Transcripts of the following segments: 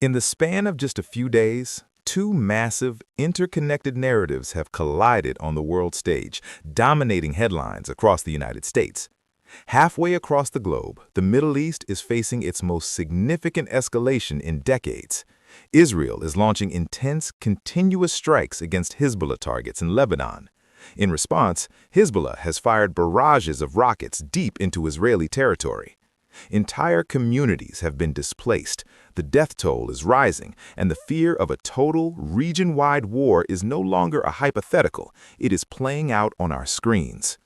In the span of just a few days, two massive, interconnected narratives have collided on the world stage, dominating headlines across the United States. Halfway across the globe, the Middle East is facing its most significant escalation in decades. Israel is launching intense, continuous strikes against Hezbollah targets in Lebanon. In response, Hezbollah has fired barrages of rockets deep into Israeli territory. Entire communities have been displaced, the death toll is rising, and the fear of a total, region-wide war is no longer a hypothetical, it is playing out on our screens.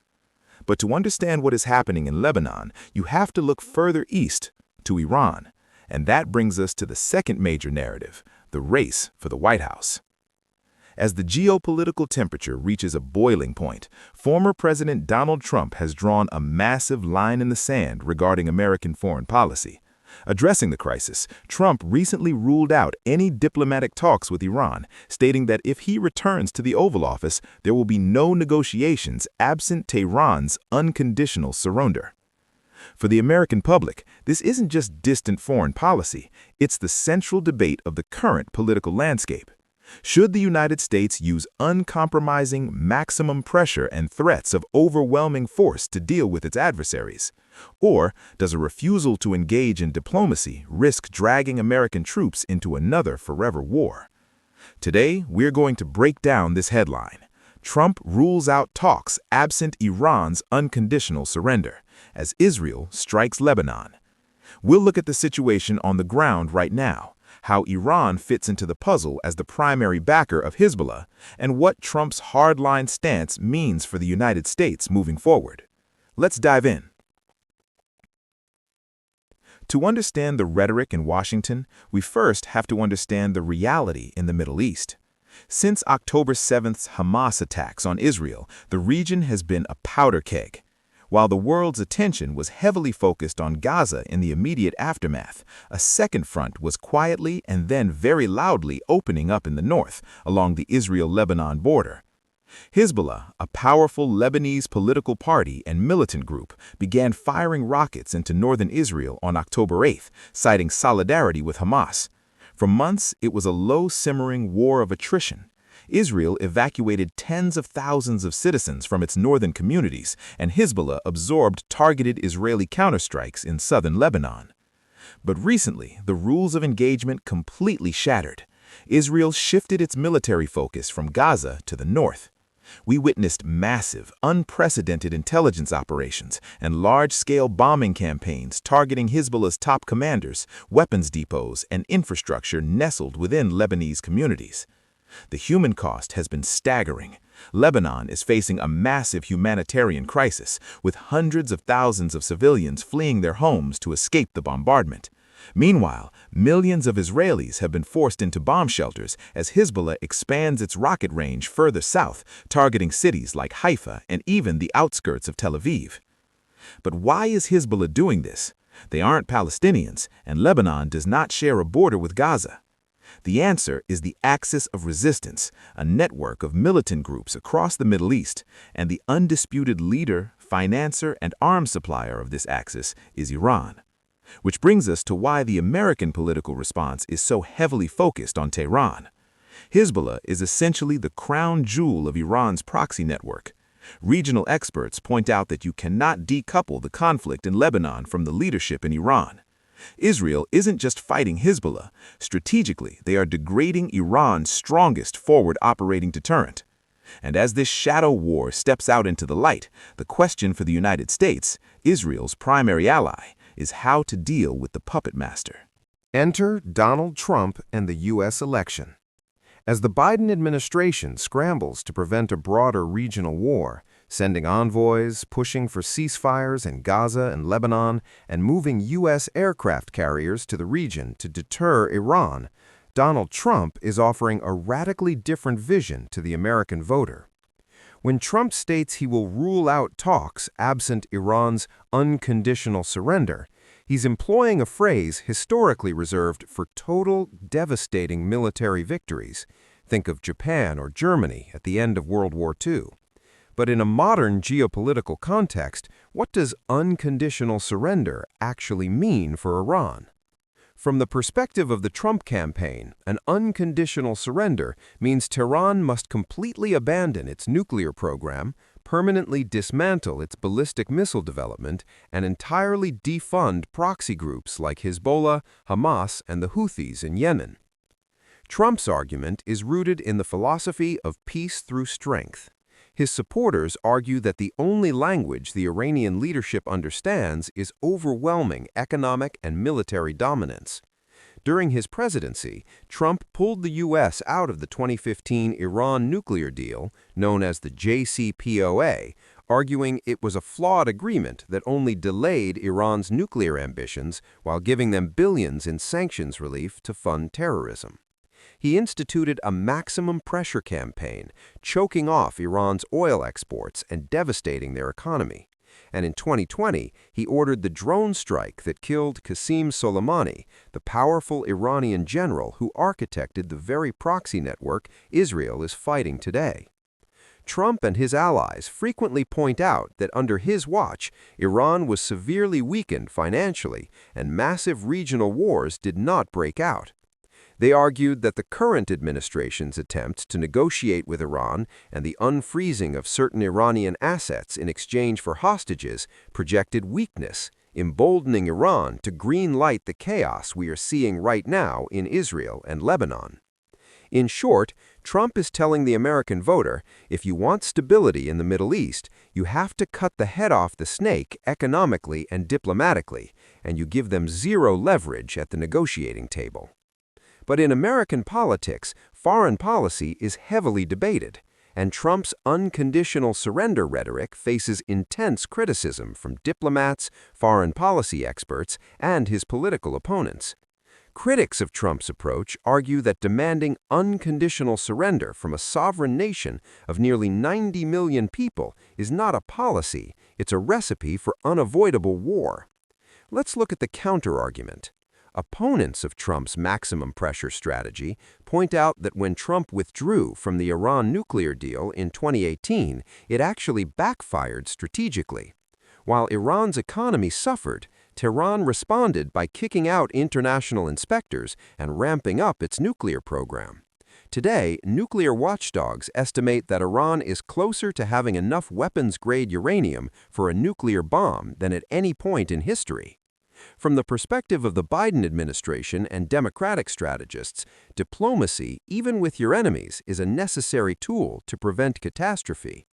But to understand what is happening in Lebanon, you have to look further east, to Iran. And that brings us to the second major narrative, the race for the White House. As the geopolitical temperature reaches a boiling point, former President Donald Trump has drawn a massive line in the sand regarding American foreign policy. Addressing the crisis, Trump recently ruled out any diplomatic talks with Iran, stating that if he returns to the Oval Office, there will be no negotiations absent Tehran's unconditional surrender. For the American public, this isn't just distant foreign policy, it's the central debate of the current political landscape. Should the United States use uncompromising maximum pressure and threats of overwhelming force to deal with its adversaries? Or does a refusal to engage in diplomacy risk dragging American troops into another forever war? Today, we're going to break down this headline. Trump rules out talks absent Iran's unconditional surrender, as Israel strikes Lebanon. We'll look at the situation on the ground right now, how Iran fits into the puzzle as the primary backer of Hezbollah, and what Trump's hardline stance means for the United States moving forward. Let's dive in. To understand the rhetoric in Washington, we first have to understand the reality in the Middle East. Since October 7th's Hamas attacks on Israel, the region has been a powder keg. While the world's attention was heavily focused on Gaza in the immediate aftermath, a second front was quietly and then very loudly opening up in the north, along the Israel-Lebanon border. Hezbollah, a powerful Lebanese political party and militant group, began firing rockets into northern Israel on October 8th, citing solidarity with Hamas. For months, it was a low-simmering war of attrition. Israel evacuated tens of thousands of citizens from its northern communities, and Hezbollah absorbed targeted Israeli counterstrikes in southern Lebanon. But recently, the rules of engagement completely shattered. Israel shifted its military focus from Gaza to the north. We witnessed massive, unprecedented intelligence operations and large-scale bombing campaigns targeting Hezbollah's top commanders, weapons depots, and infrastructure nestled within Lebanese communities. The human cost has been staggering. Lebanon is facing a massive humanitarian crisis, with hundreds of thousands of civilians fleeing their homes to escape the bombardment. Meanwhile, millions of Israelis have been forced into bomb shelters as Hezbollah expands its rocket range further south, targeting cities like Haifa and even the outskirts of Tel Aviv. But why is Hezbollah doing this? They aren't Palestinians, and Lebanon does not share a border with Gaza. The answer is the Axis of Resistance, a network of militant groups across the Middle East, and the undisputed leader, financer, and arms supplier of this axis is Iran. Which brings us to why the American political response is so heavily focused on Tehran. Hezbollah is essentially the crown jewel of Iran's proxy network. Regional experts point out that you cannot decouple the conflict in Lebanon from the leadership in Iran. Israel isn't just fighting Hezbollah. Strategically, they are degrading Iran's strongest forward operating deterrent. And as this shadow war steps out into the light, the question for the United States, Israel's primary ally, is how to deal with the puppet master. Enter Donald Trump and the U.S. election. As the Biden administration scrambles to prevent a broader regional war, sending envoys, pushing for ceasefires in Gaza and Lebanon, and moving U.S. aircraft carriers to the region to deter Iran, Donald Trump is offering a radically different vision to the American voter. When Trump states he will rule out talks absent Iran's unconditional surrender, he's employing a phrase historically reserved for total, devastating military victories. Think of Japan or Germany at the end of World War II. But in a modern geopolitical context, what does unconditional surrender actually mean for Iran? From the perspective of the Trump campaign, an unconditional surrender means Tehran must completely abandon its nuclear program, permanently dismantle its ballistic missile development, and entirely defund proxy groups like Hezbollah, Hamas, and the Houthis in Yemen. Trump's argument is rooted in the philosophy of peace through strength. His supporters argue that the only language the Iranian leadership understands is overwhelming economic and military dominance. During his presidency, Trump pulled the U.S. out of the 2015 Iran nuclear deal, known as the JCPOA, arguing it was a flawed agreement that only delayed Iran's nuclear ambitions while giving them billions in sanctions relief to fund terrorism. He instituted a maximum pressure campaign, choking off Iran's oil exports and devastating their economy. And in 2020, he ordered the drone strike that killed Qasem Soleimani, the powerful Iranian general who architected the very proxy network Israel is fighting today. Trump and his allies frequently point out that under his watch, Iran was severely weakened financially and massive regional wars did not break out. They argued that the current administration's attempts to negotiate with Iran and the unfreezing of certain Iranian assets in exchange for hostages projected weakness, emboldening Iran to green-light the chaos we are seeing right now in Israel and Lebanon. In short, Trump is telling the American voter, if you want stability in the Middle East, you have to cut the head off the snake economically and diplomatically, and you give them zero leverage at the negotiating table. But in American politics, foreign policy is heavily debated, and Trump's unconditional surrender rhetoric faces intense criticism from diplomats, foreign policy experts, and his political opponents. Critics of Trump's approach argue that demanding unconditional surrender from a sovereign nation of nearly 90 million people is not a policy, it's a recipe for unavoidable war. Let's look at the counter-argument. Opponents of Trump's maximum pressure strategy point out that when Trump withdrew from the Iran nuclear deal in 2018, it actually backfired strategically. While Iran's economy suffered, Tehran responded by kicking out international inspectors and ramping up its nuclear program. Today, nuclear watchdogs estimate that Iran is closer to having enough weapons-grade uranium for a nuclear bomb than at any point in history. From the perspective of the Biden administration and Democratic strategists, diplomacy, even with your enemies, is a necessary tool to prevent catastrophe.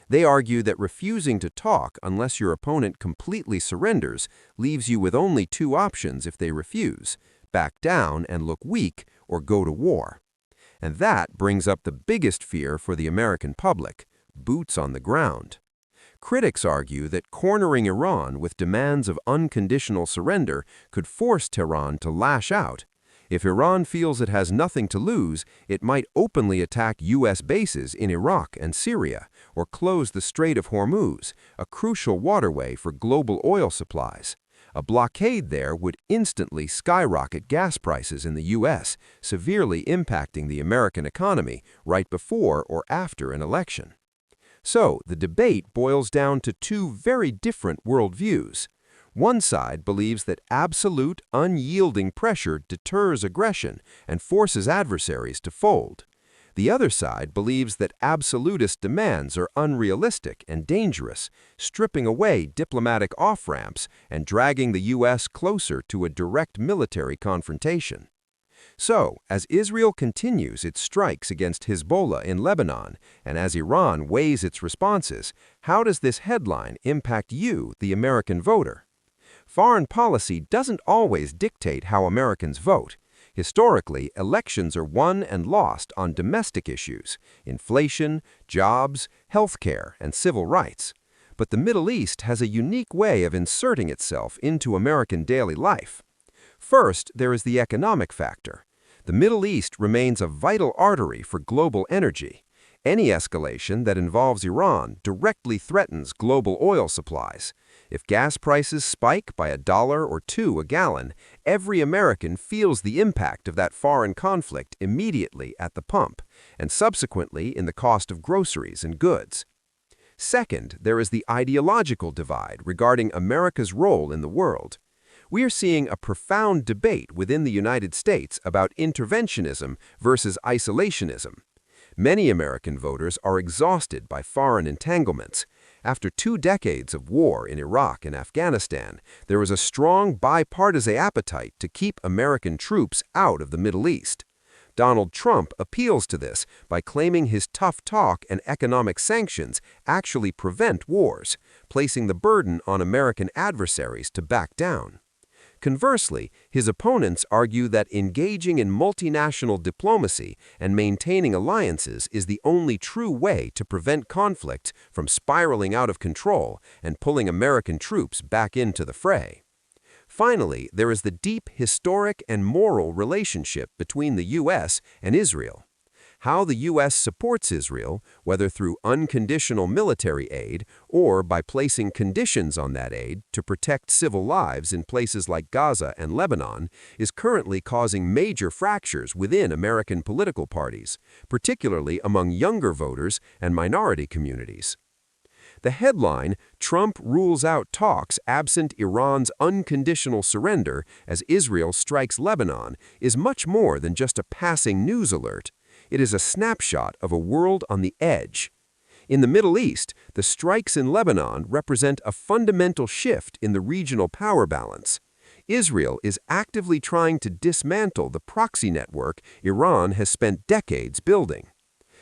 They argue that refusing to talk unless your opponent completely surrenders leaves you with only two options if they refuse: back down and look weak, or go to war. And that brings up the biggest fear for the American public: boots on the ground. Critics argue that cornering Iran with demands of unconditional surrender could force Tehran to lash out. If Iran feels it has nothing to lose, it might openly attack U.S. bases in Iraq and Syria, or close the Strait of Hormuz, a crucial waterway for global oil supplies. A blockade there would instantly skyrocket gas prices in the U.S., severely impacting the American economy right before or after an election. So, the debate boils down to two very different worldviews. One side believes that absolute, unyielding pressure deters aggression and forces adversaries to fold. The other side believes that absolutist demands are unrealistic and dangerous, stripping away diplomatic off-ramps and dragging the U.S. closer to a direct military confrontation. So, as Israel continues its strikes against Hezbollah in Lebanon, and as Iran weighs its responses, how does this headline impact you, the American voter? Foreign policy doesn't always dictate how Americans vote. Historically, elections are won and lost on domestic issues: inflation, jobs, healthcare, and civil rights. But the Middle East has a unique way of inserting itself into American daily life. First, there is the economic factor. The Middle East remains a vital artery for global energy. Any escalation that involves Iran directly threatens global oil supplies. If gas prices spike by $1 or $2 a gallon, every American feels the impact of that foreign conflict immediately at the pump, and subsequently in the cost of groceries and goods. Second, there is the ideological divide regarding America's role in the world. We are seeing a profound debate within the United States about interventionism versus isolationism. Many American voters are exhausted by foreign entanglements. After 2 decades of war in Iraq and Afghanistan, there is a strong bipartisan appetite to keep American troops out of the Middle East. Donald Trump appeals to this by claiming his tough talk and economic sanctions actually prevent wars, placing the burden on American adversaries to back down. Conversely, his opponents argue that engaging in multinational diplomacy and maintaining alliances is the only true way to prevent conflict from spiraling out of control and pulling American troops back into the fray. Finally, there is the deep historic and moral relationship between the U.S. and Israel. How the U.S. supports Israel, whether through unconditional military aid or by placing conditions on that aid to protect civil lives in places like Gaza and Lebanon, is currently causing major fractures within American political parties, particularly among younger voters and minority communities. The headline, "Trump rules out talks absent Iran's unconditional surrender as Israel strikes Lebanon," is much more than just a passing news alert. It is a snapshot of a world on the edge. In the Middle East, the strikes in Lebanon represent a fundamental shift in the regional power balance. Israel is actively trying to dismantle the proxy network Iran has spent decades building.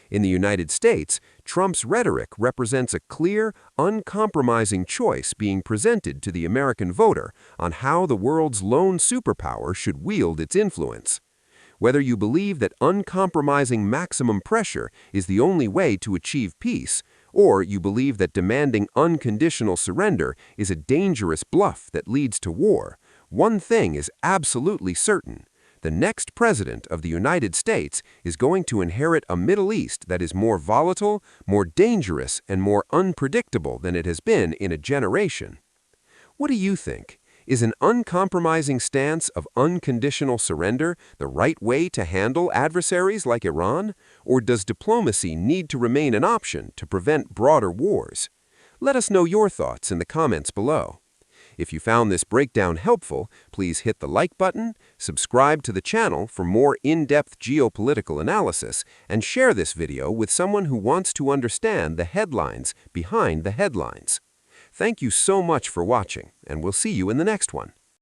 In the United States, Trump's rhetoric represents a clear, uncompromising choice being presented to the American voter on how the world's lone superpower should wield its influence. Whether you believe that uncompromising maximum pressure is the only way to achieve peace, or you believe that demanding unconditional surrender is a dangerous bluff that leads to war, one thing is absolutely certain. The next president of the United States is going to inherit a Middle East that is more volatile, more dangerous, and more unpredictable than it has been in a generation. What do you think? Is an uncompromising stance of unconditional surrender the right way to handle adversaries like Iran? Or does diplomacy need to remain an option to prevent broader wars? Let us know your thoughts in the comments below. If you found this breakdown helpful, please hit the like button, subscribe to the channel for more in-depth geopolitical analysis, and share this video with someone who wants to understand the headlines behind the headlines. Thank you so much for watching, and we'll see you in the next one.